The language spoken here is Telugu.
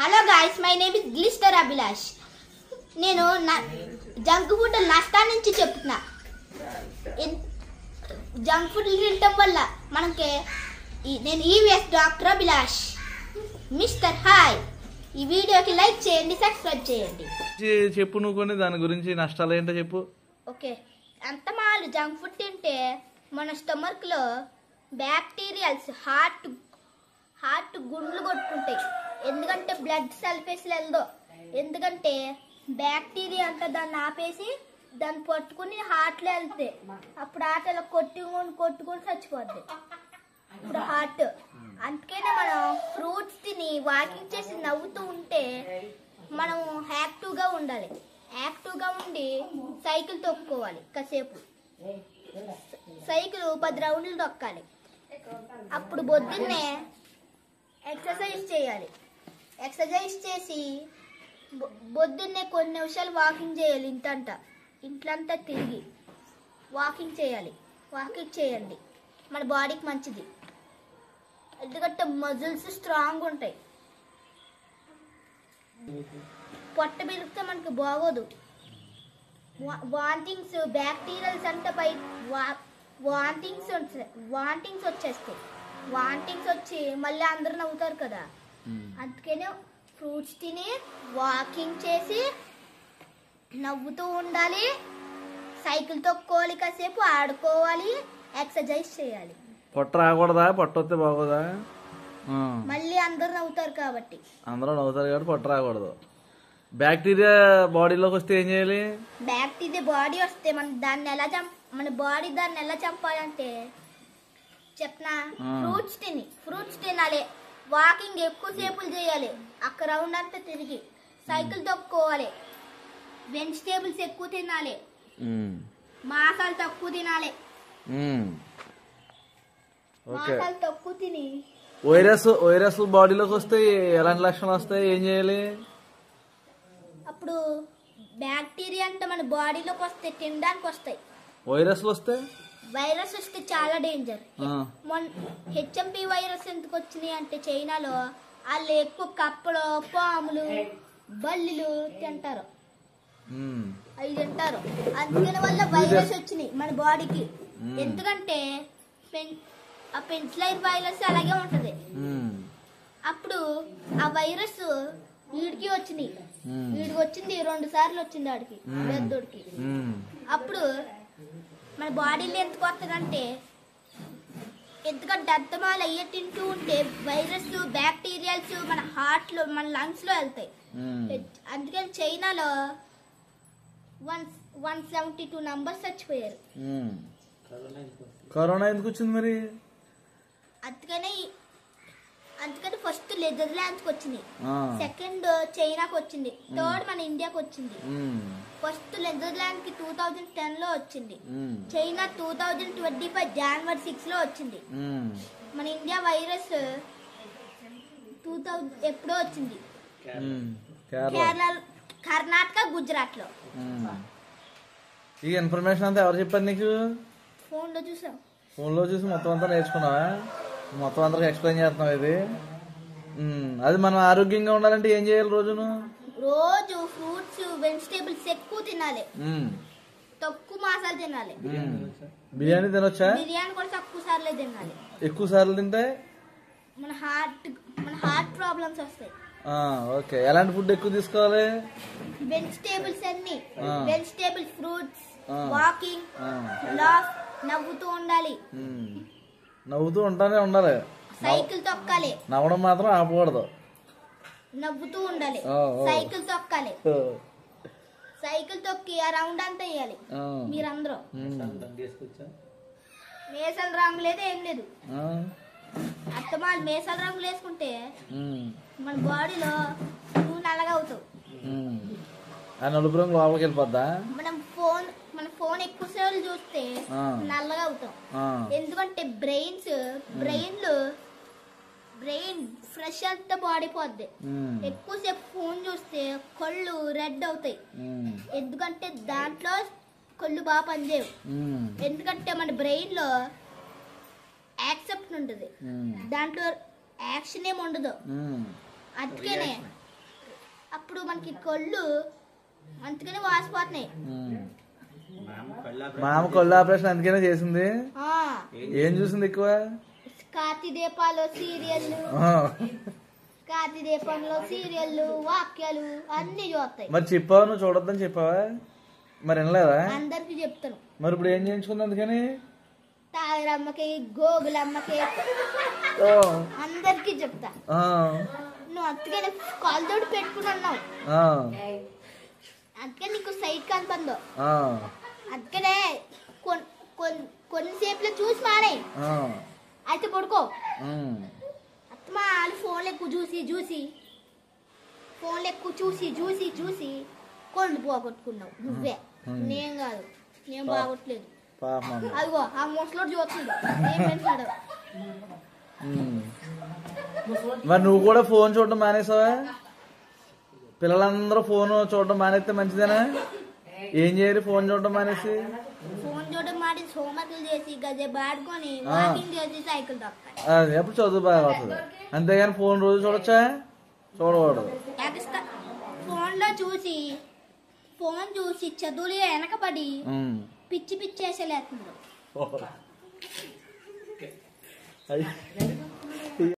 Hello guys, my name is గ్లిస్టర్ Abhilash. నేను జంక్ ఫుడ్ నష్టాల నుంచి చెప్తున్నా. జంక్ ఫుడ్ తినటం వల్ల మనకి నేను EVS doctor Abhilash. Mister hi, ఈ వీడియోకి లైక్ చేయండి, సబ్స్క్రైబ్ చేయండి. చెప్పు నువ్వు కొన్ని దాని గురించి నష్టాలు ఏంటో చెప్పు. ఓకే, అంత మాలు జంక్ ఫుడ్ తింటే మన స్టమక్ లో బ్యాక్టీరియాల్స్ హార్ట్ గుండ్లు కొట్టుకుంటాయి. ఎందుకంటే బ్లడ్ సర్ఫేస్లో వెళ్దో, ఎందుకంటే బ్యాక్టీరియా అంతా దాన్ని ఆపేసి దాన్ని పట్టుకుని హార్ట్లో వెళ్తే అప్పుడు హార్ట్ అలా కొట్టుకొని చచ్చిపోద్ది. ఇప్పుడు హార్ట్ అందుకనే మనం ఫ్రూట్స్ తిని వాకింగ్ చేసి నవ్వుతూ ఉంటే మనం యాక్టివ్గా ఉండాలి. యాక్టివ్గా ఉండి సైకిల్ తొక్కుకోవాలి. కాసేపు సైకిల్ 10 రౌండ్లు తొక్కాలి. అప్పుడు పొద్దున్నే ఎక్సర్సైజ్ చేయాలి. ఎక్సర్సైజ్ చేసి పొద్దున్నే కొన్ని నిమిషాలు వాకింగ్ చేయాలి. ఇంట్లంతా తిరిగి వాకింగ్ చేయండి. మన బాడీకి మంచిది. ఎందుకంటే మజిల్స్ స్ట్రాంగ్ ఉంటాయి. పొట్ట పెరిగితే మనకి బాగోదు. వాంటింగ్స్ బ్యాక్టీరియల్స్ అంటే వాంటింగ్స్ వచ్చేస్తాయి. వాంటింగ్స్ వచ్చి మళ్ళీ అందరూ నవ్వుతారు కదా. అందుకనే ఫ్రూట్స్ తిని వాకింగ్ చేసి నవ్వుతూ ఉండాలి. సైకిల్ తొక్కోవాలి, కాసేపు ఆడుకోవాలి, ఎక్సర్సైజ్ చేయాలి. పొట్ట రాకూడదా? పొట్ట వస్తే బాగోదా? మళ్ళీ అందరూ నవ్వుతారు కాబట్టి. అందరూ నవ్వుతారు కాబట్టి పొట్ట రాకూడదు. బ్యాక్టీరియా బాడీలోకి వస్తే ఏం చేయాలి? బ్యాక్టీరియా బాడీ వస్తే మన బాడీ దాన్ని ఎలా చంపాలంటే చెప్పనా, ఫ్రూట్స్ తినాలి, వాకింగ్ ఎక్కువసేపులు చేయాలి, అక్కడ రౌండ్ అంతా తిరిగి సైకిల్ తొక్కుకోవాలి, వెజిటేబుల్స్ ఎక్కువ తినాలి, మాంసాలు తక్కువ తినాలి. మాంసాలు తక్కువ తిని వైరస్ బాడీలోకి వస్తే ఎలాంటి లక్షణాలు వస్తాయి? ఏం చేయాలి? అప్పుడు బ్యాక్టీరియా అంటే మన బాడీలోకి వస్తే తినడానికి వస్తాయి. వైరస్ వస్తే చాలా డేంజర్. హెచ్ఎంపీ వైరస్ ఎందుకు వచ్చినాయి అంటే చైనాలో వాళ్ళు ఎక్కువ కప్పలు, పాములు, బల్లిలు తింటారు. అవి తింటారు. అందుకని వల్ల వైరస్ వచ్చినాయి మన బాడీకి. ఎందుకంటే ఆ పెన్సిలైన్ వైరస్ అలాగే ఉంటది. అప్పుడు ఆ వైరస్ వీడికి వచ్చింది 2 సార్లు వచ్చింది ఆడికి, పెద్దోడికి. అప్పుడు మన బాడీలో ఎందుకు వస్తుందంటే ఎందుకంటే అర్థమాలు అయ్యే తింటూ ఉంటే వైరస్ బ్యాక్టీరియాల్స్ మన హార్ట్ లో మన లంగ్స్ లో వెళ్తాయి. అందుకని చైనాలో 172 నంబర్స్ చచ్చిపోయారు. కరోనా ఎందుకు వచ్చింది మరి? అందుకని ఫస్ట్ నెదర్లాండ్స్ కి వచ్చింది, సెకండ్ చైనాకి వచ్చింది, థర్డ్ మన ఇండియాకి వచ్చింది. ఫస్ట్ నెదర్లాండ్ కి 2010 లో వచ్చింది, చైనా 2025 జనవరి 6 లో వచ్చింది. మన ఇండియా వైరస్ 2000 ఎప్పుడో వచ్చింది, కేరళ, కర్ణాటక, గుజరాత్ లో. ఈ ఇన్ఫర్మేషన్ అంతా ఎవరు చెప్పారు నీకు? ఫోన్ లో చూసి మొత్తం అంతా నేర్చుకున్నావా? మొత్తం అందరికి ఎక్స్ప్లెయిన్ చేస్తున్నావు ఇది. అది మనం ఆరోగ్యంగా ఉండాలంటే ఏం చేయాలి? రోజు ఫ్రూట్స్, వెజిటేబుల్స్ ఎక్కువ తినాలి, తక్కువ మాసాలు తినాలి. బిర్యానీ తినొచ్చా? బిర్యానీ కూడా తక్కువ సార్లే తినాలి. ఎక్కువ సార్లు తింటే మన హార్ట్ ప్రాబ్లమ్స్ వస్తాయి. ఓకే, ఎలాంటి ఫుడ్ ఎక్కువ తీసుకోవాలి? వెజిటేబుల్స్ అన్ని, వెజిటేబుల్స్, ఫ్రూట్స్, వాకింగ్, లాఫ్, నవ్వుతూ ఉండాలి. నవ్వుతూ ఉండాలి. సైకిల్ తొక్కాలి, నవ్వడం మాత్రం ఆపకూడదు. నవ్వుతూ ఉండాలి. సైకిల్ తొక్కాలి, సైకిల్ తొక్కి ఆ రౌండ్ అంతా వేయాలి. మీరందరూ మేసల రంగు లేదు, ఏం లేదు. అత్తమాలు మేసల రంగులు వేసుకుంటే మన బాడీలో నువ్వు నల్లగా అవుతావు. ఆ నలుపు రంగు లోపలికి వెళ్ళిపోద్దా? మన ఫోన్ ఎక్కువ సేపు చూస్తే నల్లగా అవుతాం. ఎందుకంటే బ్రెయిన్ ఫ్రెష్ అంతా బాడీ పోద్ది. ఎక్కువసేపు ఫోన్ చూస్తే కళ్ళు రెడ్ అవుతాయి. ఎందుకంటే దాంట్లో కళ్ళు బాగా పనిచేయవు. ఎందుకంటే మన బ్రెయిన్ లో యాక్సెప్ట్ ఉంటుంది, దాంట్లో యాక్షన్ ఏమి ఉండదు. అందుకనే అప్పుడు మనకి కళ్ళు అందుకనే వాసిపోతున్నాయి. మా అమ్మ కళ్ళు ఆపరేషన్ అందుకనే చేసింది. ఏం చూసింది ఎక్కువ? కార్తీ దీపాలు సీరియల్, కార్తీ దీపంలో సీరియల్ వాక్యాలు అన్ని చూస్తాయి. మరి చెప్పావు, నువ్వు చూడొద్దని చెప్పావా? మరి వినలేదా? అందరికి చెప్తాను. మరి ఇప్పుడు ఏం చేయించుకుంది అందుకని? తాగరమ్మకి గోగులమ్మకి అందరికి చెప్తా. నువ్వు అందుకనే కాల్ తోటి పెట్టుకున్నావు, అందుకని నీకు సైట్ కనపందో. అందుకనే కొన్నిసేపులో చూసి మానే అయితే పడుకో. అత్తమా వాళ్ళు ఫోన్లు ఎక్కువ చూసి కొళ్ళు పోగొట్టుకున్నావు నువ్వే, నేను కాదు. నేను బాగొట్టలేదు. అదిగో ఆ ముసలోడు చూస్తుంది ఏం పెడతాడు. మరి నువ్వు కూడా ఫోన్ చూడడం మానేసావా? పిల్లలందరూ ఫోన్ చూడడం మానేస్తే మంచిదేనా? ఏం చేయాలి ఫోన్ చూడడం మానేసి? ఫోన్ చూడడం మానేసి హోంవర్క్లు చేసి గజెబ్ ఆడుకొని వాకింగ్ చేసి సైకిల్ తొక్కాలి. అది ఎప్పుడు చదువు బాగా వస్తుంది. అంతేగాని ఫోన్ రోజు చూడొచ్చా? చూడకూడదు. ఫోన్ చూసి చదువులు వెనకబడి పిచ్చి వేసలేస్తుంది.